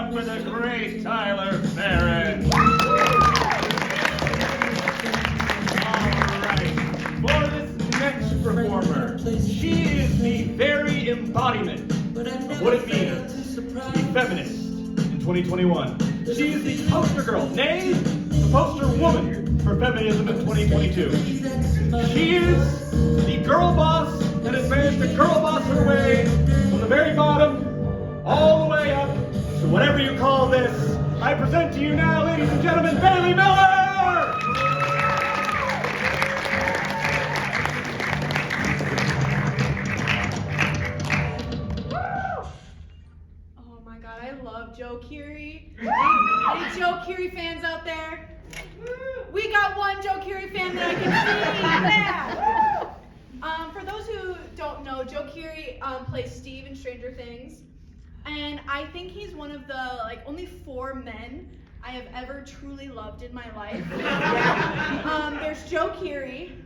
up for the great Tyler Barron. Alright, for this next performer, she is the very embodiment of what it means to be feminist in 2021. She is the poster girl, nay, the poster woman for feminism in 2022. She is the girl boss that has managed to girl boss her way from the very bottom all the way up to whatever you call this. I present to you now, ladies and gentlemen, Bailey Miller! Oh my god, I love Joe Keery. Any Joe Keery fans out there? We got one Joe Keery fan that I can see. Yeah. For those who don't know, Joe Keery plays Steve in Stranger Things. And I think he's one of the only 4 men I have ever truly loved in my life. There's Joe Keery,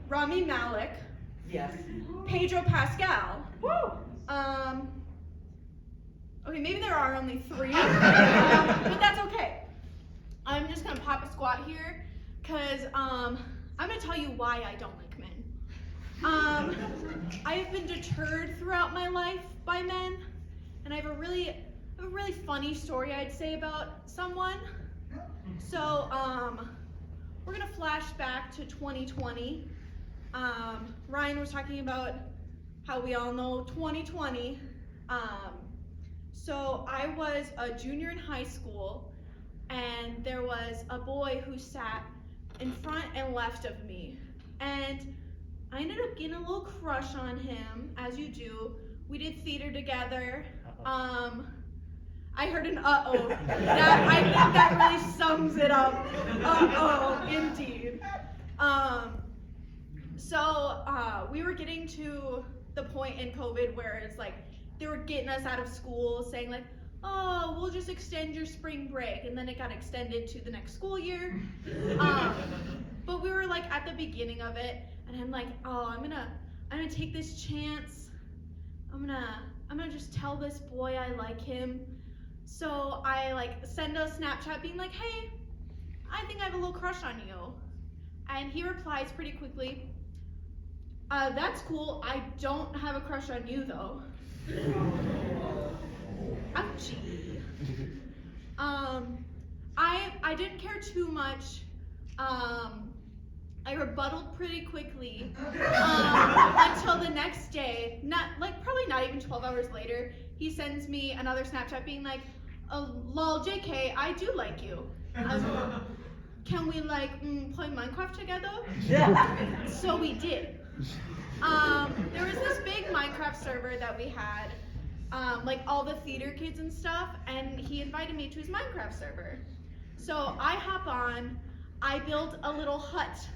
Rami Malek, Yes. Pedro Pascal. Okay, maybe there are only 3, but that's okay. I'm just gonna pop a squat here, cause I'm gonna tell you why I don't like men. I have been deterred throughout my life by men. And I have a really funny story I'd say about someone. So we're gonna flash back to 2020. Ryan was talking about how we all know 2020. So I was a junior in high school, and there was a boy who sat in front and left of me, and I ended up getting a little crush on him, as you do. We did theater together. I heard an uh-oh. I think that really sums it up. Uh-oh, indeed. So we were getting to the point in COVID where it's like, they were getting us out of school, saying like, oh, we'll just extend your spring break. And then it got extended to the next school year. But we were like at the beginning of it, and I'm like, oh, I'm gonna take this chance. I'm gonna just tell this boy I like him. So I send a Snapchat being like, hey, I think I have a little crush on you. And he replies pretty quickly, that's cool, I don't have a crush on you though. Ouchie. I didn't care too much. I rebutted pretty quickly until the next day, probably not even 12 hours later, he sends me another Snapchat being like, lol, JK, I do like you. I was like, can we play Minecraft together? Yeah. So we did. There was this big Minecraft server that we had, all the theater kids and stuff, and he invited me to his Minecraft server. So I hop on, I build a little hut,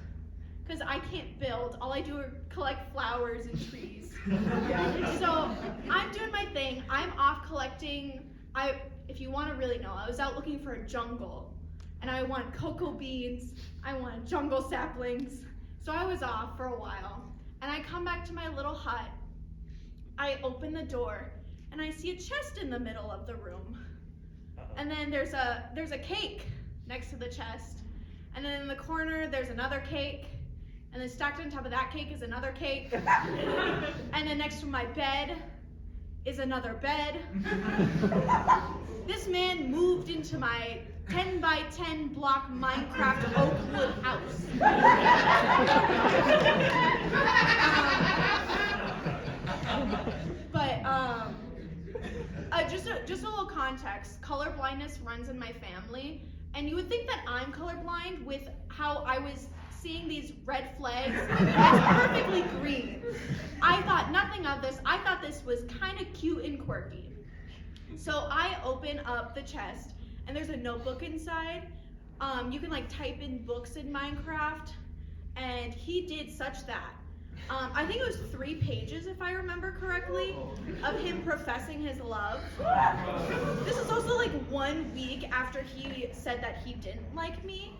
because I can't build. All I do is collect flowers and trees. So I'm doing my thing. I'm off collecting. If you want to really know, I was out looking for a jungle, and I want cocoa beans. I want jungle saplings. So I was off for a while, and I come back to my little hut. I open the door, and I see a chest in the middle of the room. And then there's a cake next to the chest. And then in the corner, there's another cake. And then stacked on top of that cake is another cake. And then next to my bed is another bed. This man moved into my 10 by 10 block Minecraft Oakwood house. Just a little context. Color blindness runs in my family. And you would think that I'm colorblind with how I was seeing these red flags. It's perfectly green. I thought nothing of this. I thought this was kind of cute and quirky. So I open up the chest, and there's a notebook inside. You can type in books in Minecraft, and he did such that. I think it was 3 pages, if I remember correctly, of him professing his love. This is also 1 week after he said that he didn't like me.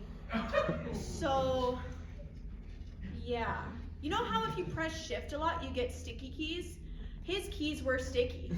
So, yeah. You know how if you press shift a lot, you get sticky keys? His keys were sticky.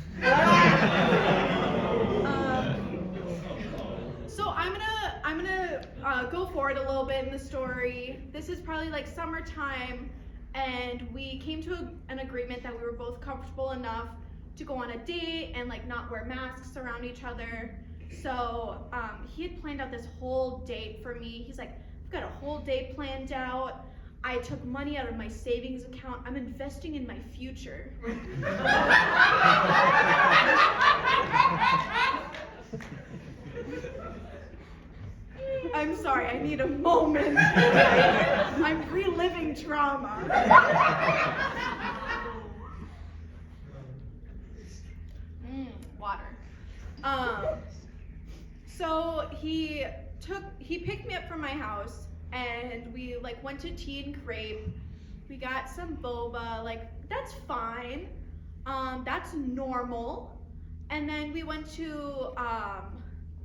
go forward a little bit in the story. This is probably like summertime, and we came to an agreement that we were both comfortable enough to go on a date and like not wear masks around each other. So he had planned out this whole date for me. He's like, I've got a whole day planned out. I took money out of my savings account. I'm investing in my future. I'm sorry, I need a moment. I'm reliving trauma. Water. So he picked me up from my house, and we like went to Tea and Crepe. We got some boba, like that's fine. That's normal. And then we went to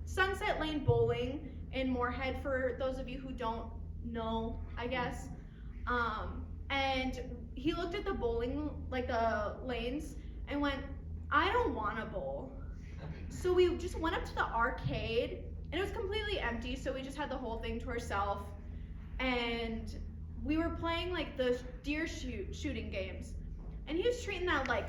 Sunset Lane Bowling in Moorhead, for those of you who don't know, I guess. And he looked at the bowling, like the lanes, and went, I don't want to bowl. So we just went up to the arcade, and it was completely empty, so we just had the whole thing to ourselves. And we were playing like the deer shooting games. And he was treating that like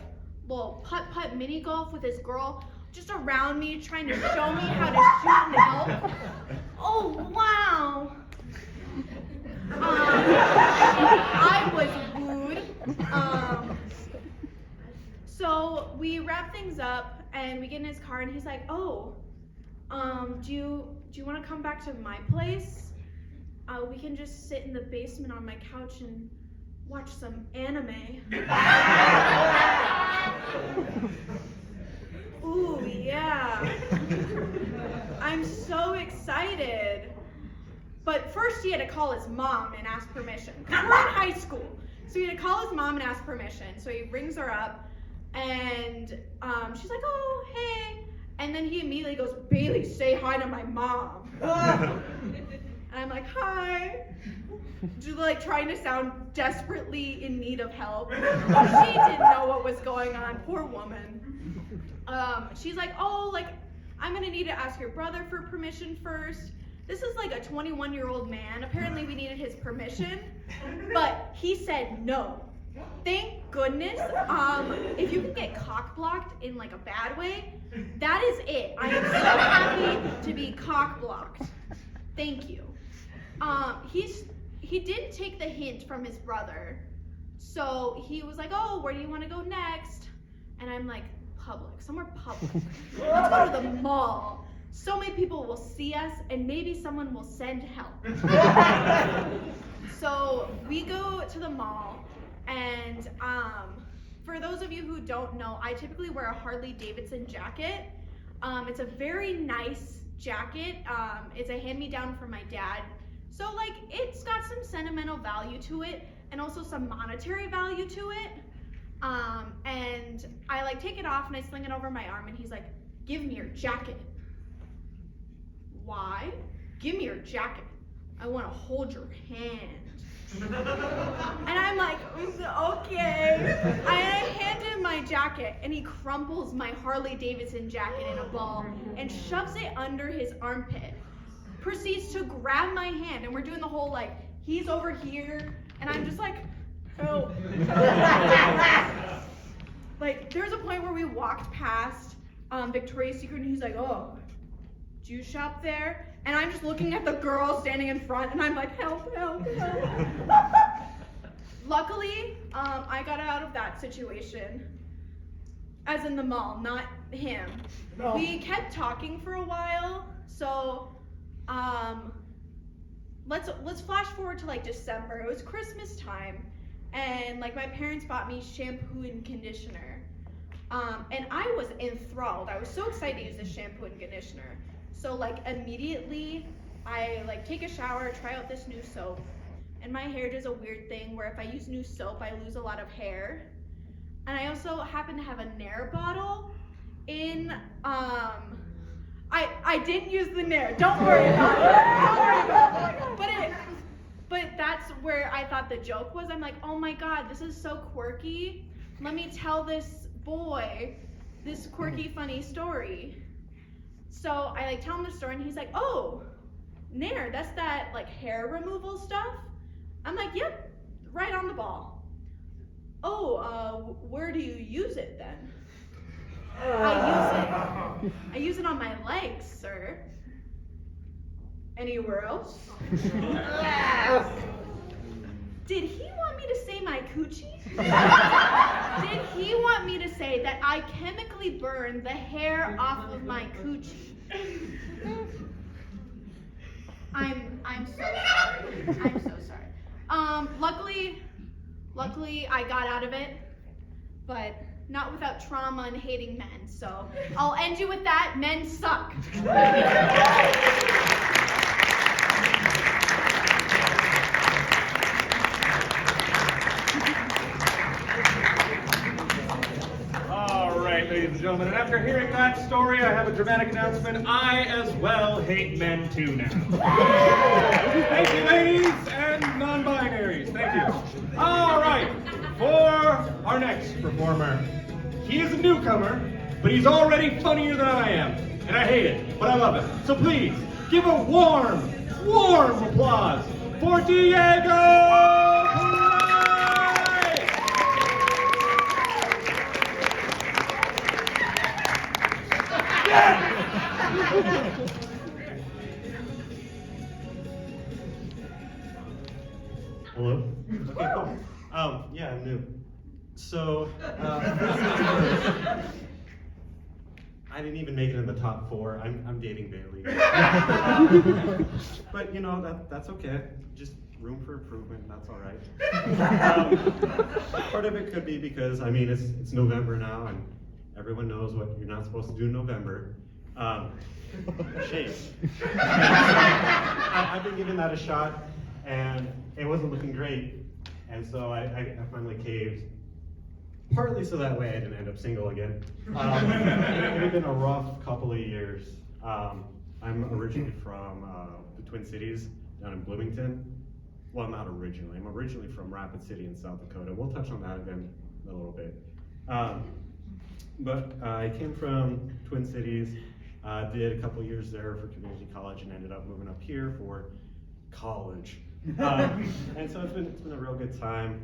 little putt-putt mini golf with his girl just around me, trying to show me how to shoot an elk. Oh, wow. I was wooed. So we wrap things up, and we get in his car, and he's like, oh, do you want to come back to my place? We can just sit in the basement on my couch and watch some anime. Ooh, yeah. I'm so excited. But first he had to call his mom and ask permission. 'Cause we're in high school. So he had to call his mom and ask permission. So he rings her up, and she's like, oh, hey. And then he immediately goes, Bailey, say hi to my mom. And I'm like, hi. Just like trying to sound desperately in need of help. She didn't know what was going on, poor woman. She's like, oh, like, I'm gonna need to ask your brother for permission first. This is like a 21-year-old man. Apparently we needed his permission, but he said no. Thank goodness. If you can get cock blocked in like a bad way, that is it. I am so happy to be cock blocked. Thank you. He did take the hint from his brother. So he was like, oh, where do you want to go next? And I'm like, public, somewhere public. Let's go to the mall. So many people will see us, and maybe someone will send help. So we go to the mall, and for those of you who don't know, I typically wear a Harley Davidson jacket. It's a very nice jacket. It's a hand-me-down from my dad. So like, it's got some sentimental value to it, and also some monetary value to it. And I like take it off and I sling it over my arm, and he's like, give me your jacket. Why? Give me your jacket. I want to hold your hand. And I'm like, okay. I hand him my jacket, and he crumples my Harley Davidson jacket in a ball and shoves it under his armpit. Proceeds to grab my hand, and we're doing the whole like, he's over here, and I'm just like, oh. Like, there was a point where we walked past Victoria's Secret, and he's like, oh, do you shop there? And I'm just looking at the girl standing in front, and I'm like, help, help, help. Luckily, I got out of that situation, as in the mall, not him. No. We kept talking for a while, so let's flash forward to like December. It was Christmas time, and like my parents bought me shampoo and conditioner, and I was enthralled. I was so excited to use this shampoo and conditioner. So like immediately I like take a shower, try out this new soap, and my hair does a weird thing where if I use new soap, I lose a lot of hair. And I also happen to have a Nair bottle in, I didn't use the Nair, don't worry about it, don't worry about it. But that's where I thought the joke was. I'm like, oh my God, this is so quirky. Let me tell this boy this quirky, funny story. So I like tell him the story, and he's like, oh, Nair, that's that like hair removal stuff? I'm like, yep, right on the ball. Oh, where do you use it then? I use it on my legs, sir. Anywhere else? Did he want me to say my coochie? Did he want me to say that I chemically burn the hair off of my coochie? I'm so sorry. I'm so sorry. Luckily I got out of it, but not without trauma and hating men. So I'll end you with that. Men suck. All right, ladies and gentlemen, and after hearing that story, I have a dramatic announcement. I as well hate men too now. Thank you, ladies and non-binaries. Thank you. All right, for our next performer. He is a newcomer, but he's already funnier than I am. And I hate it, but I love it. So please, give a warm applause for Diego! Hello? Okay, cool. Yeah, I'm new. So, I didn't even make it in the top 4. I'm dating Bailey. But you know, that's okay. Just room for improvement, that's all right. Part of it could be because, I mean, it's November now, and everyone knows what you're not supposed to do in November. Shave. I've been giving that a shot, and it wasn't looking great, and so I finally caved. Partly so that way I didn't end up single again. It had been a rough couple of years. I'm originally from the Twin Cities down in Bloomington. Well, not originally. I'm originally from Rapid City in South Dakota. We'll touch on that again in a little bit. But I came from Twin Cities, did a couple years there for community college, and ended up moving up here for college. And so it's been a real good time.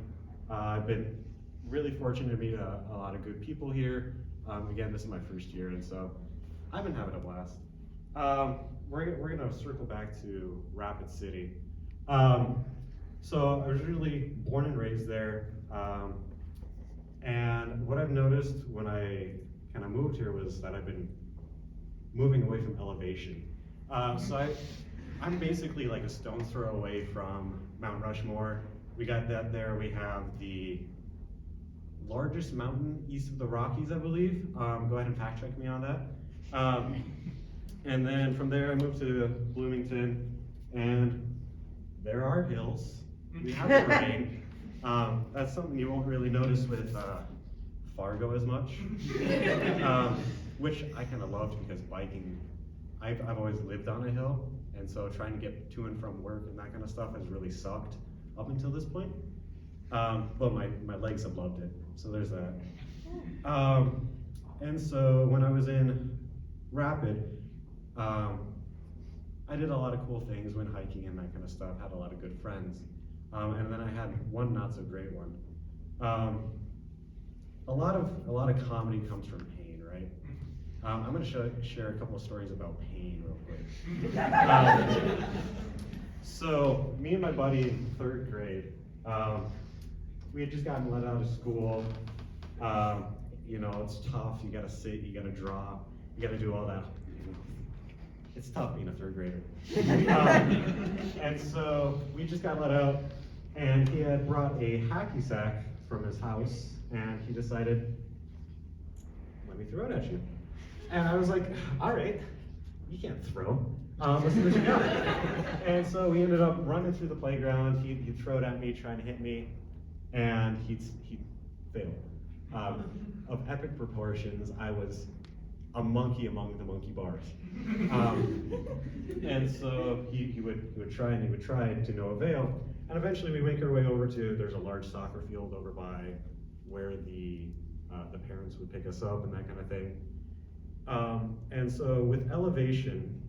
I've been really fortunate to meet a lot of good people here. Again, this is my first year, and so I've been having a blast. We're gonna circle back to Rapid City. So I was really born and raised there, and what I've noticed when I kind of moved here was that I've been moving away from elevation. So I'm basically like a stone's throw away from Mount Rushmore. We got that there. We have the largest mountain east of the Rockies, I believe. Go ahead and fact check me on that. And then from there I moved to Bloomington, and there are hills. We have terrain. That's something you won't really notice with Fargo as much, which I kind of loved because biking, I've always lived on a hill, and so trying to get to and from work and that kind of stuff has really sucked up until this point. But my legs have loved it, so there's that. And so when I was in Rapid, I did a lot of cool things, went hiking and that kind of stuff, had a lot of good friends. And then I had one not so great one. A lot of comedy comes from pain, right? I'm gonna share a couple of stories about pain real quick. So me and my buddy in 3rd grade, we had just gotten let out of school. You know, it's tough, you gotta sit, you gotta draw, you gotta do all that. It's tough being a 3rd grader. And so we just got let out, and he had brought a hacky sack from his house, and he decided, let me throw it at you. And I was like, all right, you can't throw. Let's see what you got. And so we ended up running through the playground. He'd throw it at me, trying to hit me, and he'd fail. Of epic proportions, I was a monkey among the monkey bars. And so he would try and he would try to no avail. And eventually we make our way over to, there's a large soccer field over by where the parents would pick us up and that kind of thing. And so with elevation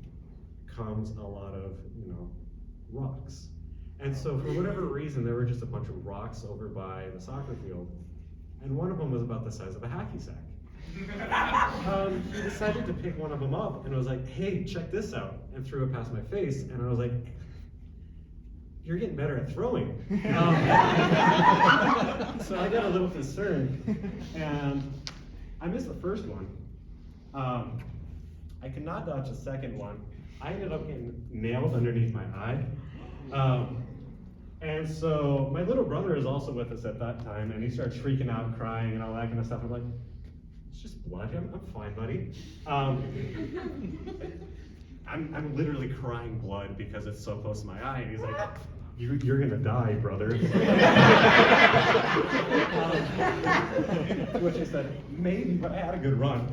comes a lot of, rocks. And so for whatever reason, there were just a bunch of rocks over by the soccer field. And one of them was about the size of a hacky sack. He decided to pick one of them up and was like, hey, check this out, and threw it past my face. And I was like, you're getting better at throwing. So I got a little concerned, and I missed the first one. I could not dodge the second one. I ended up getting nailed underneath my eye. And so my little brother is also with us at that time, and he starts freaking out, crying, and all that kind of stuff. I'm like, it's just blood. I'm fine, buddy. I'm literally crying blood because it's so close to my eye, and he's like, you're gonna die, brother. To which I said, maybe, but I had a good run.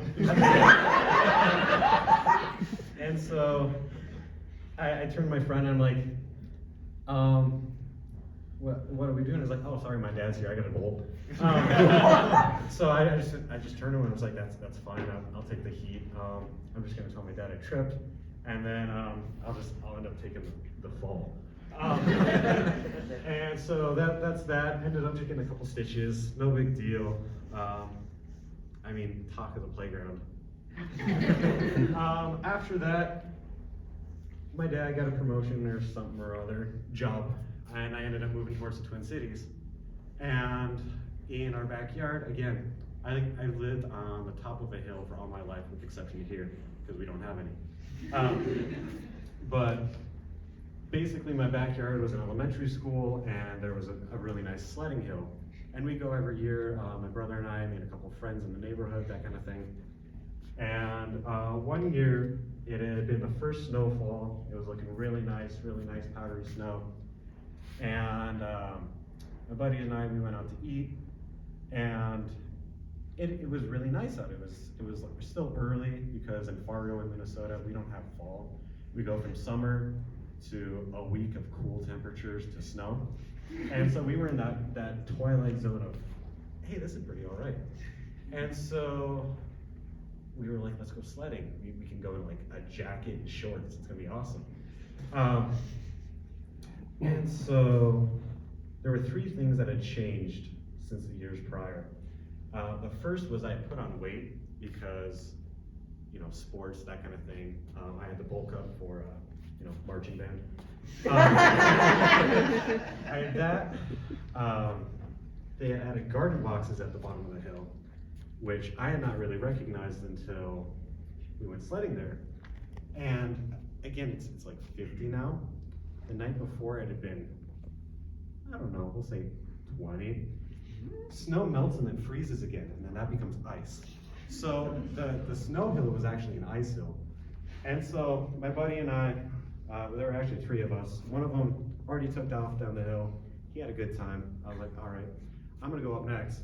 And so I turned to my friend and I'm like, what are we doing? He's like, oh, sorry, my dad's here, I gotta bolt. So I just turned to him and was like, that's fine, I'll take the heat. I'm just gonna tell my dad I tripped, and then I'll end up taking the fall. And so that's that. Ended up taking a couple stitches, no big deal. Talk of the playground. After that, my dad got a promotion or something or other, job, and I ended up moving towards the Twin Cities. And in our backyard, again, I lived on the top of a hill for all my life, with the exception of here, because we don't have any. But basically my backyard was an elementary school, and there was a really nice sledding hill. And we go every year, my brother and I made a couple of friends in the neighborhood, that kind of thing. And one year, it had been the first snowfall. It was looking really nice powdery snow. And my buddy and I, we went out to eat, and it was really nice out. It was like, we're still early, because in Fargo in Minnesota, we don't have fall. We go from summer to a week of cool temperatures to snow. And so we were in that twilight zone of, hey, this is pretty all right. And so we were like, let's go sledding. We can go in like a jacket and shorts. It's gonna be awesome. And so there were three things that had changed since the years prior. The first was I put on weight because, sports, that kind of thing. I had to bulk up for, marching band. I had that. They had added garden boxes at the bottom of the hill, which I had not really recognized until we went sledding there. And again, it's like 50 now. The night before it had been, I don't know, we'll say 20. Snow melts and then freezes again, and then that becomes ice. So the snow hill was actually an ice hill. And so my buddy and I, there were actually three of us. One of them already took off down the hill. He had a good time. I was like, all right, I'm gonna go up next.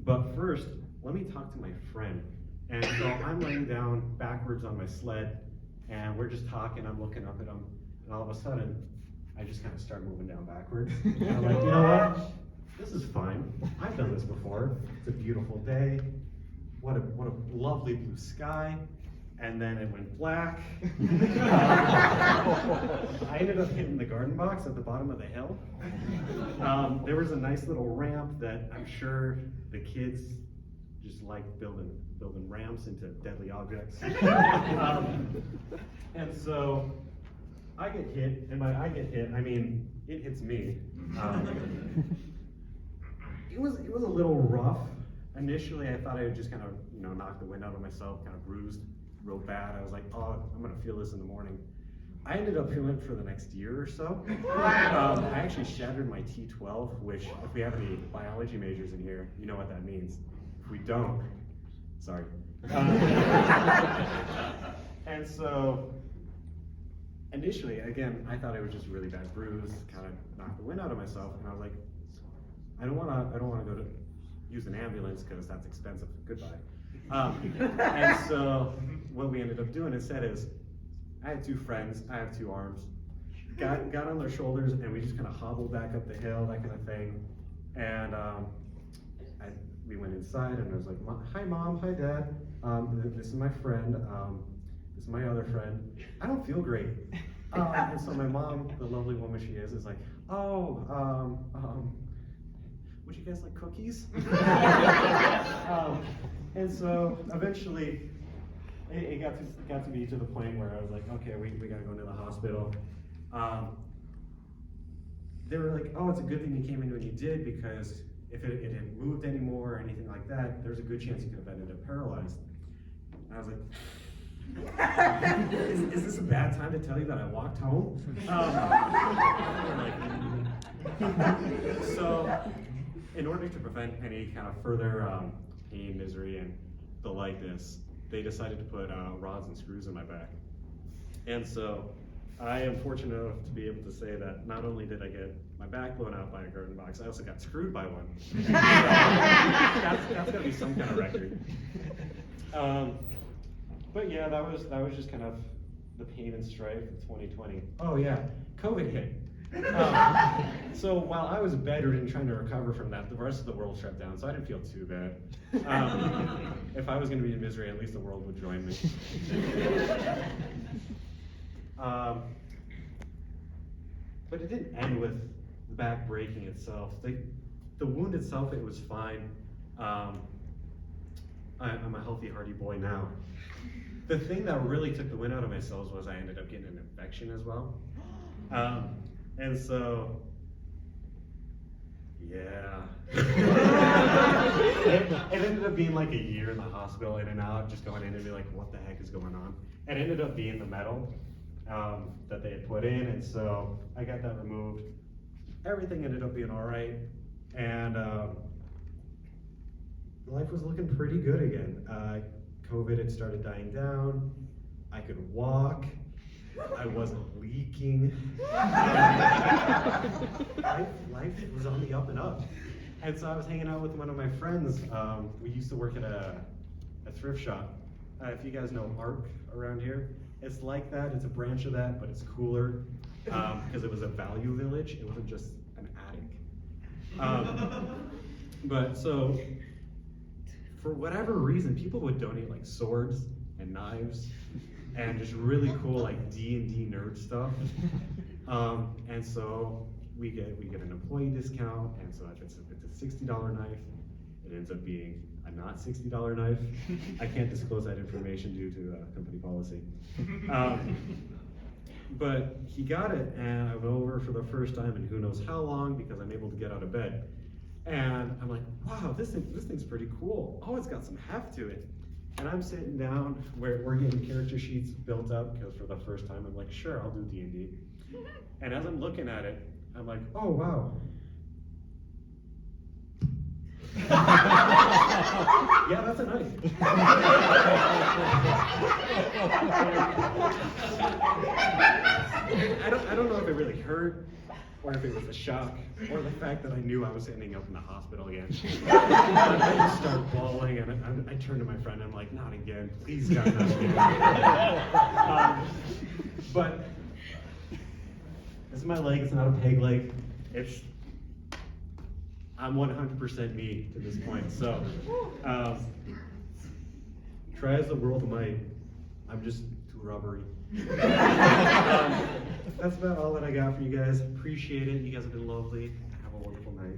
But first, let me talk to my friend. And so I'm laying down backwards on my sled, and we're just talking, I'm looking up at him, and all of a sudden, I just kind of start moving down backwards. And I'm like, you know what? This is fine. I've done this before. It's a beautiful day. What a lovely blue sky. And then it went black. I ended up hitting the garden box at the bottom of the hill. There was a nice little ramp that I'm sure the kids just like building ramps into deadly objects. And so I get hit, and by I get hit, I mean it hits me. It was a little rough. Initially, I thought I would just kind of knock the wind out of myself, kind of bruised real bad. I was like, oh, I'm gonna feel this in the morning. I ended up feeling it for the next year or so. I actually shattered my T12, which, if we have any biology majors in here, you know what that means. If we don't, sorry. And so, initially, again, I thought it was just a really bad bruise, kind of knocked the wind out of myself, and I was like, I don't wanna go to use an ambulance because that's expensive. Goodbye. And so what we ended up doing instead is, I had two friends, I have two arms, got on their shoulders, and we just kind of hobbled back up the hill, that kind of thing. And we went inside, and I was like, hi mom, hi dad, this is my friend. This is my other friend. I don't feel great. And so my mom, the lovely woman she is like, oh, would you guys like cookies? And so eventually, it got to be to the point where I was like, okay, we gotta go into the hospital. They were like, oh, it's a good thing you came in when you did, because if it hadn't moved anymore or anything like that, there's a good chance you could have ended up paralyzed. And I was like, is this a bad time to tell you that I walked home? So, in order to prevent any kind of further pain, misery, and the likeness, they decided to put rods and screws in my back. And so, I am fortunate enough to be able to say that not only did I get my back blown out by a garden box, I also got screwed by one. That's gotta be some kind of record. But yeah, that was just kind of the pain and strife of 2020. Oh yeah, COVID hit. So while I was bedridden trying to recover from that, the rest of the world shut down, so I didn't feel too bad. If I was going to be in misery, at least the world would join me. But it didn't end with the back breaking itself. The wound itself, it was fine. I'm a healthy, hardy boy now. The thing that really took the wind out of my sails was I ended up getting an infection as well. And so, yeah. It ended up being like a year in the hospital, in and out, just going in and be like, what the heck is going on? It ended up being the metal that they had put in, and so I got that removed. Everything ended up being all right, and life was looking pretty good again. COVID had started dying down. I could walk. I wasn't leaking. Life was on the up and up. And so I was hanging out with one of my friends. We used to work at a thrift shop. If you guys know ARC around here, it's like that. It's a branch of that, but it's cooler because it was a value village. It wasn't just an attic. But so, for whatever reason, people would donate like swords and knives and just really cool like D&D nerd stuff. And so we get an employee discount, and so if it's a $60 knife, it ends up being a not $60 knife. I can't disclose that information due to company policy. But he got it, and I went over for the first time in who knows how long because I'm able to get out of bed. And I'm like, wow, this thing's pretty cool. Oh, it's got some heft to it. And I'm sitting down where we're getting character sheets built up because for the first time I'm like, sure, I'll do D&D. And as I'm looking at it, I'm like, oh wow. Yeah, that's a knife. I don't know if it really hurt, or if it was a shock, or the fact that I knew I was ending up in the hospital again. I just start bawling, and I turn to my friend, and I'm like, not again, please God, not again. But this is my leg, it's not a peg leg. I'm 100% me to this point, so try as the world might, I'm just too rubbery. That's about all that I got for you guys. Appreciate it. You guys have been lovely. Have a wonderful night.